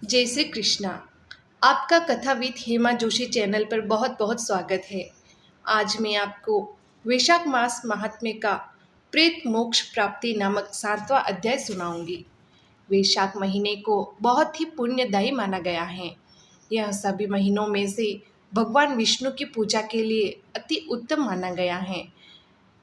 जय श्री कृष्णा। आपका कथाविद हेमा जोशी चैनल पर बहुत बहुत स्वागत है। आज मैं आपको वैशाख मास महात्म्य का प्रेत मोक्ष प्राप्ति नामक 7वां अध्याय सुनाऊंगी। वैशाख महीने को बहुत ही पुण्यदायी माना गया है। यह सभी महीनों में से भगवान विष्णु की पूजा के लिए अति उत्तम माना गया है।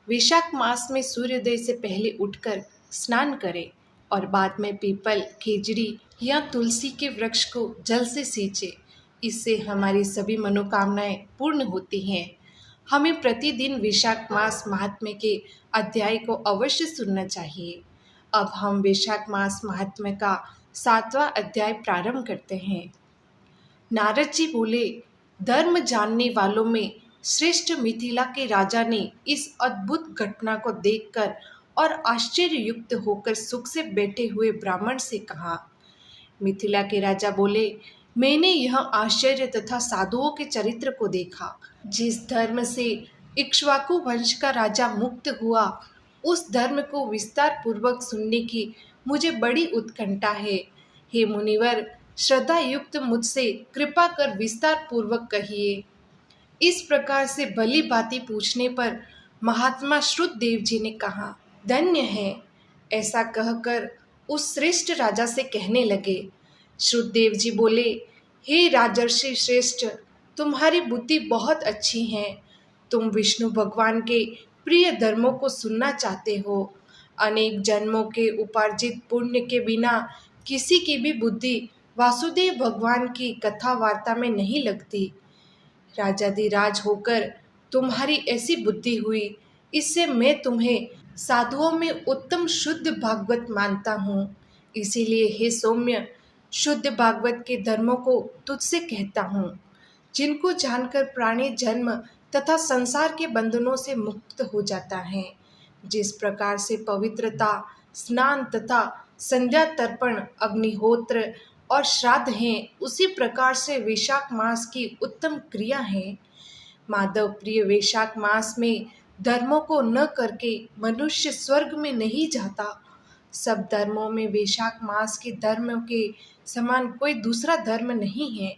वैशाख मास में सूर्योदय से पहले उठकर स्नान करें और बाद में पीपल, खेजड़ी या तुलसी के वृक्ष को जल से सींचे। इससे हमारी सभी मनोकामनाएं पूर्ण होती हैं। हमें प्रतिदिन वैशाख मास महात्म्य के अध्याय को अवश्य सुनना चाहिए। अब हम वैशाख मास महात्म्य का 7वां अध्याय प्रारंभ करते हैं। नारद जी बोले, धर्म जानने वालों में श्रेष्ठ मिथिला के राजा ने इस अद्भुत घटना को देखकर और आश्चर्ययुक्त होकर सुख से बैठे हुए ब्राह्मण से कहा। मिथिला के राजा बोले, मैंने यह आश्चर्य तथा साधुओं के चरित्र को देखा। जिस धर्म से इक्ष्वाकु वंश का राजा मुक्त हुआ, उस धर्म को विस्तार पूर्वक सुनने की मुझे बड़ी उत्कंठा है। हे मुनिवर, श्रद्धा युक्त मुझसे कृपा कर विस्तार पूर्वक कहिए। इस प्रकार से भली भांति पूछने पर महात्मा श्रुतदेव जी ने कहा, धन्य है। ऐसा कहकर उस श्रेष्ठ राजा से कहने लगे। श्रुतदेव जी बोले, हे राजर्षि श्रेष्ठ, तुम्हारी बुद्धि बहुत अच्छी है। तुम विष्णु भगवान के प्रिय धर्मों को सुनना चाहते हो। अनेक जन्मों के उपार्जित पुण्य के बिना किसी की भी बुद्धि वासुदेव भगवान की कथा वार्ता में नहीं लगती। राजाधिराज होकर तुम्हारी ऐसी बुद्धि हुई, इससे मैं तुम्हें साधुओं में उत्तम शुद्ध भागवत मानता हूँ। इसीलिए हे सौम्य, शुद्ध भागवत के धर्मों को तुझसे कहता हूँ, जिनको जानकर प्राणी जन्म तथा संसार के बंधनों से मुक्त हो जाता है। जिस प्रकार से पवित्रता, स्नान तथा संध्या तर्पण, अग्निहोत्र और श्राद्ध हैं, उसी प्रकार से वैशाख मास की उत्तम क्रिया है। माधव प्रिय वैशाख मास में धर्मों को न करके मनुष्य स्वर्ग में नहीं जाता। सब धर्मों में वैशाख मास के धर्म के समान कोई दूसरा धर्म नहीं है।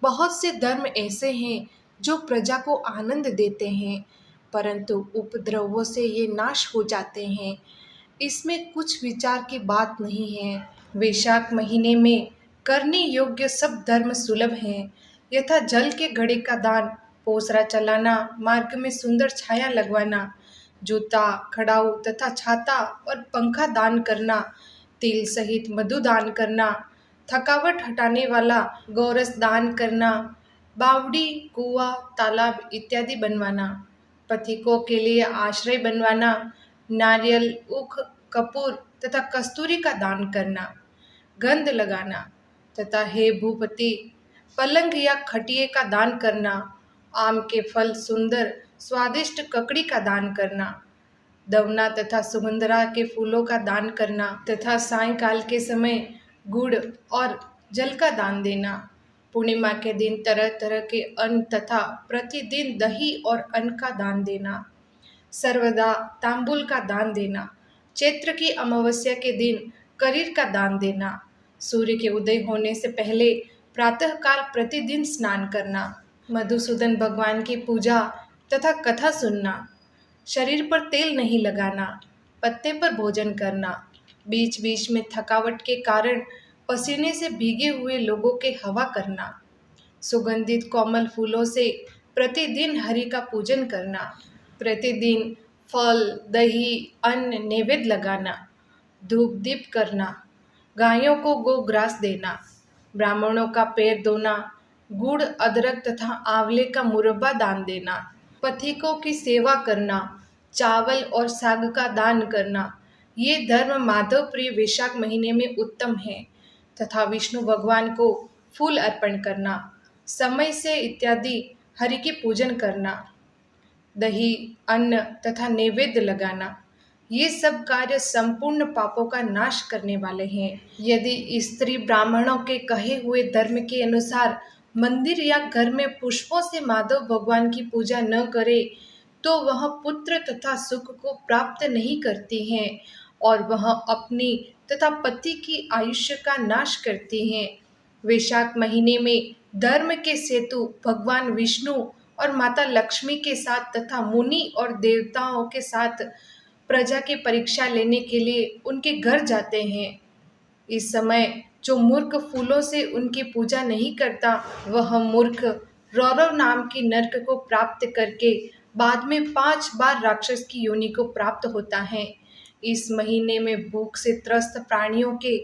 बहुत से धर्म ऐसे हैं जो प्रजा को आनंद देते हैं, परंतु उपद्रवों से ये नाश हो जाते हैं। इसमें कुछ विचार की बात नहीं है। वैशाख महीने में करने योग्य सब धर्म सुलभ हैं, यथा जल के घड़े का दान, पोसरा चलाना, मार्ग में सुंदर छाया लगवाना, जूता, खड़ाऊ तथा छाता और पंखा दान करना, तिल सहित मधु दान करना, थकावट हटाने वाला गोरस दान करना, बावड़ी, कुआं, तालाब इत्यादि बनवाना, पथिकों के लिए आश्रय बनवाना, नारियल, ऊख, कपूर तथा कस्तूरी का दान करना, गंध लगाना तथा हे भूपति, पलंग या खटिए का दान करना, आम के फल, सुंदर स्वादिष्ट ककड़ी का दान करना, दवना तथा सुगंधरा के फूलों का दान करना तथा सायंकाल के समय गुड़ और जल का दान देना। पूर्णिमा के दिन तरह तरह के अन्न तथा प्रतिदिन दही और अन्न का दान देना। सर्वदा तांबुल का दान देना। चैत्र की अमावस्या के दिन करीर का दान देना। सूर्य के उदय होने से पहले प्रातःकाल प्रतिदिन स्नान करना। मधुसूदन भगवान की पूजा तथा कथा सुनना। शरीर पर तेल नहीं लगाना। पत्ते पर भोजन करना। बीच बीच में थकावट के कारण पसीने से भीगे हुए लोगों के हवा करना। सुगंधित कोमल फूलों से प्रतिदिन हरि का पूजन करना। प्रतिदिन फल, दही, अन्न नैवेद्य लगाना। धूप दीप करना। गायों को गोग्रास देना। ब्राह्मणों का पैर धोना। गुड़, अदरक तथा आंवले का मुरब्बा दान देना। पथिकों की सेवा करना। चावल और साग का दान करना। ये धर्म माधव प्रिय वैशाख महीने में उत्तम है। तथा विष्णु भगवान को फूल अर्पण करना, समय से इत्यादि हरि के पूजन करना, दही, अन्न तथा नैवेद्य लगाना, ये सब कार्य संपूर्ण पापों का नाश करने वाले हैं। यदि स्त्री ब्राह्मणों के कहे हुए धर्म के अनुसार मंदिर या घर में पुष्पों से माधव भगवान की पूजा न करे, तो वह पुत्र तथा सुख को प्राप्त नहीं करती हैं और वह अपनी तथा पति की आयुष्य का नाश करती हैं। वैशाख महीने में धर्म के सेतु भगवान विष्णु और माता लक्ष्मी के साथ तथा मुनि और देवताओं के साथ प्रजा की परीक्षा लेने के लिए उनके घर जाते हैं। इस समय जो मूर्ख फूलों से उनकी पूजा नहीं करता, वह मूर्ख रौरव नाम की नरक को प्राप्त करके बाद में 5 बार राक्षस की योनि को प्राप्त होता है। इस महीने में भूख से त्रस्त प्राणियों के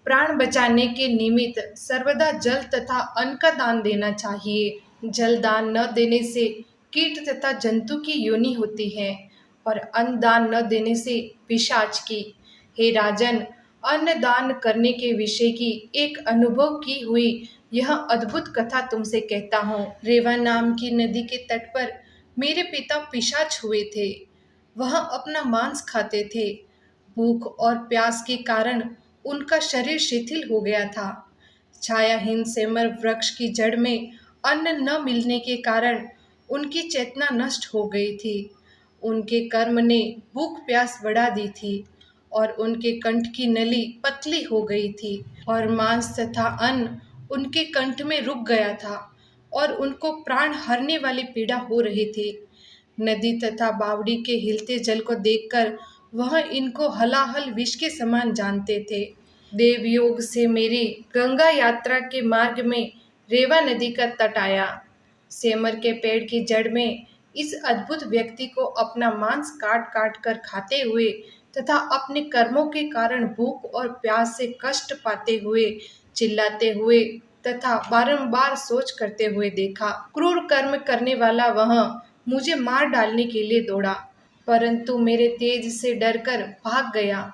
प्राण बचाने के निमित्त सर्वदा जल तथा अन्न का दान देना चाहिए। जल दान न देने से कीट तथा जंतु की योनि होती है और अन्न दान न देने से पिशाच की। हे राजन, अन्न दान करने के विषय की एक अनुभव की हुई यह अद्भुत कथा तुमसे कहता हूँ। रेवा नाम की नदी के तट पर मेरे पिता पिशाच हुए थे। वह अपना मांस खाते थे। भूख और प्यास के कारण उनका शरीर शिथिल हो गया था। छायाहीन सेमर वृक्ष की जड़ में अन्न न मिलने के कारण उनकी चेतना नष्ट हो गई थी। उनके कर्म ने भूख प्यास बढ़ा दी थी और उनके कंठ की नली पतली हो गई थी और मांस तथा अन्न उनके कंठ में रुक गया था और उनको प्राण हरने वाली पीड़ा हो रही थी। नदी तथा बावड़ी के हिलते जल को देखकर वह इनको हलाहल विष के समान जानते थे। देवयोग से मेरी गंगा यात्रा के मार्ग में रेवा नदी का तट आया। सेमर के पेड़ की जड़ में इस अद्भुत व्यक्ति को अपना मांस काट काट कर खाते हुए तथा अपने कर्मों के कारण भूख और प्यास से कष्ट पाते हुए, चिल्लाते हुए तथा बारंबार सोच करते हुए देखा। क्रूर कर्म करने वाला वह मुझे मार डालने के लिए दौड़ा, परंतु मेरे तेज से डरकर भाग गया।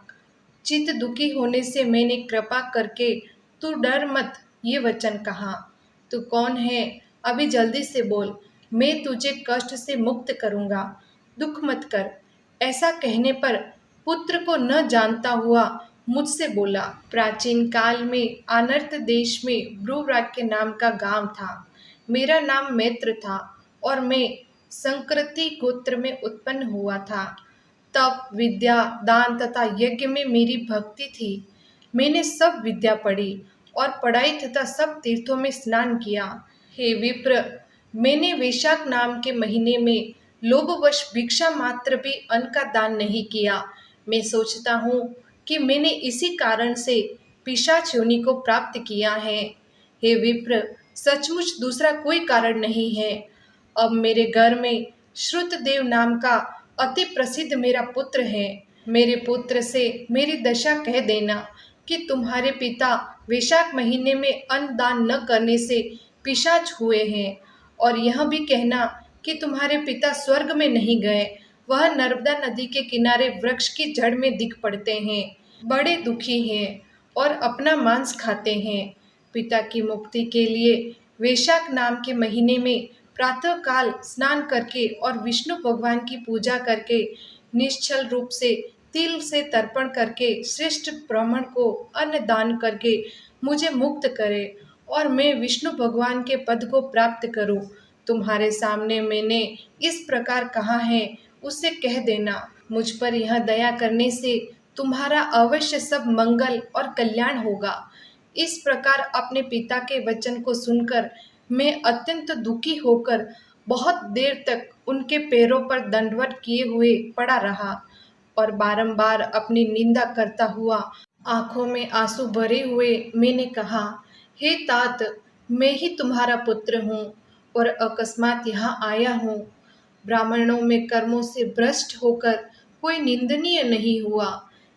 चित्त दुखी होने से मैंने कृपा करके तू डर मत ये वचन कहा। तू कौन है? अभी जल्दी से बोल, मैं तुझे कष्ट से मुक्त करूंगा, दुख मत कर। ऐसा कहने पर पुत्र को न जानता हुआ मुझसे बोला। प्राचीन काल में अनर्त देश में ब्रुवाक्य नाम का गांव था। मेरा नाम मैत्र था और मैं संकृति गोत्र में उत्पन्न हुआ था। तप, विद्या, दान तथा यज्ञ में मेरी भक्ति थी। मैंने सब विद्या पढ़ी और पढ़ाई तथा सब तीर्थों में स्नान किया। हे विप्र, मैंने वैशाख नाम के महीने में लोभवश भिक्षा मात्र भी अन्न का दान नहीं किया। मैं सोचता हूँ कि मैंने इसी कारण से पिशाच योनि को प्राप्त किया है। हे विप्र, सचमुच दूसरा कोई कारण नहीं है। अब मेरे घर में श्रुतदेव नाम का अति प्रसिद्ध मेरा पुत्र है। मेरे पुत्र से मेरी दशा कह देना कि तुम्हारे पिता वैशाख महीने में अन्न दान न करने से पिशाच हुए हैं, और यह भी कहना कि तुम्हारे पिता स्वर्ग में नहीं गए, वह नर्मदा नदी के किनारे वृक्ष की जड़ में दिख पड़ते हैं, बड़े दुखी हैं और अपना मांस खाते हैं। पिता की मुक्ति के लिए वैशाख नाम के महीने में प्रातःकाल स्नान करके और विष्णु भगवान की पूजा करके निश्चल रूप से तिल से तर्पण करके श्रेष्ठ ब्राह्मण को अन्न दान करके मुझे मुक्त करे और मैं विष्णु भगवान के पद को प्राप्त करूं। तुम्हारे सामने मैंने इस प्रकार कहा है, उससे कह देना। मुझ पर यह दया करने से तुम्हारा अवश्य सब मंगल और कल्याण होगा। इस प्रकार अपने पिता के वचन को सुनकर मैं अत्यंत दुखी होकर बहुत देर तक उनके पैरों पर दंडवत किए हुए पड़ा रहा और बारंबार अपनी निंदा करता हुआ आंखों में आंसू भरे हुए मैंने कहा, हे तात, मैं ही तुम्हारा पुत्र हूँ और अकस्मात यहाँ आया हूँ। ब्राह्मणों में कर्मों से भ्रष्ट होकर कोई निंदनीय नहीं हुआ।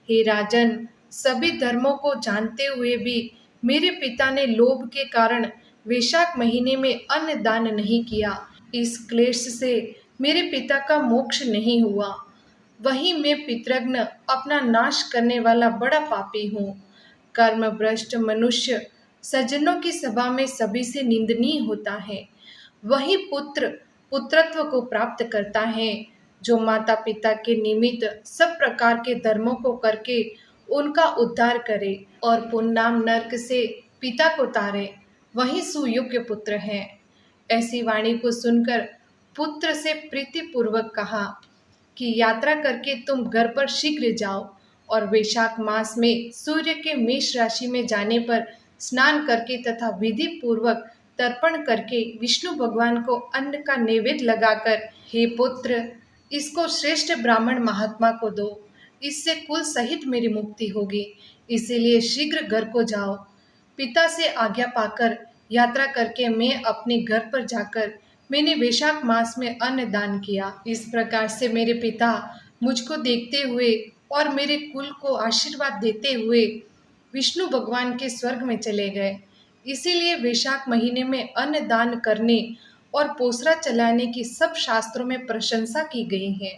हे राजन, सभी धर्मों को जानते हुए भी मेरे पिता ने लोभ के कारण वैशाख महीने में अन्न दान नहीं किया। इस क्लेश से मेरे पिता का मोक्ष नहीं हुआ। वही मैं पितृघ्न अपना नाश करने वाला बड़ा पापी हूँ। कर्म भ्रष्ट मनुष्य सज्जनों की सभा में सभी से निंदनीय होता है। वही पुत्र पुत्रत्व को प्राप्त करता है जो माता पिता के निमित्त सब प्रकार के धर्मों को करके उनका उद्धार करे और पुण्यनाम नरक से पिता को तारे। वही सुयोग्य पुत्र है। ऐसी वाणी को सुनकर पुत्र से प्रीतिपूर्वक कहा कि यात्रा करके तुम घर पर शीघ्र जाओ और वैशाख मास में सूर्य के मेष राशि में जाने पर स्नान करके तथा विधि पूर्वक तर्पण करके विष्णु भगवान को अन्न का नैवेद्य लगाकर, हे पुत्र, इसको श्रेष्ठ ब्राह्मण महात्मा को दो, इससे कुल सहित मेरी मुक्ति होगी, इसीलिए शीघ्र घर को जाओ। पिता से आज्ञा पाकर यात्रा करके मैं अपने घर पर जाकर मैंने वैशाख मास में अन्न दान किया। इस प्रकार से मेरे पिता मुझको देखते हुए और मेरे कुल को आशीर्वाद देते हुए विष्णु भगवान के स्वर्ग में चले गए। इसीलिए वैशाख महीने में अन्न दान करने और पोसरा चलाने की सब शास्त्रों में प्रशंसा की गई है।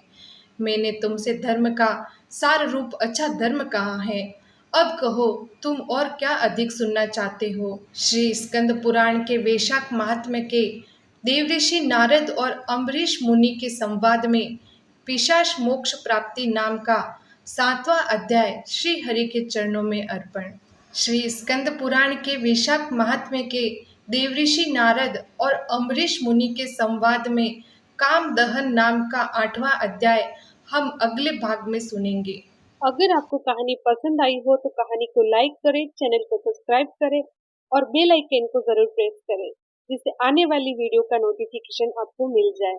मैंने तुमसे धर्म का सार रूप अच्छा धर्म कहा है। अब कहो तुम और क्या अधिक सुनना चाहते हो। श्री स्कंद पुराण के वैशाख महात्म्य के देवऋषि नारद और अम्बरीश मुनि के संवाद में पिशाच मोक्ष प्राप्ति नाम का 7वां अध्याय श्री हरि के चरणों में अर्पण। श्री स्कंद पुराण के वैशाख महात्म्य के देवऋषि नारद और अम्बरीश मुनि के संवाद में काम दहन नाम का 8वां अध्याय हम अगले भाग में सुनेंगे। अगर आपको कहानी पसंद आई हो तो कहानी को लाइक करें, चैनल को सब्सक्राइब करें और बेल आइकन को जरूर प्रेस करें, जिससे आने वाली वीडियो का नोटिफिकेशन आपको मिल जाए।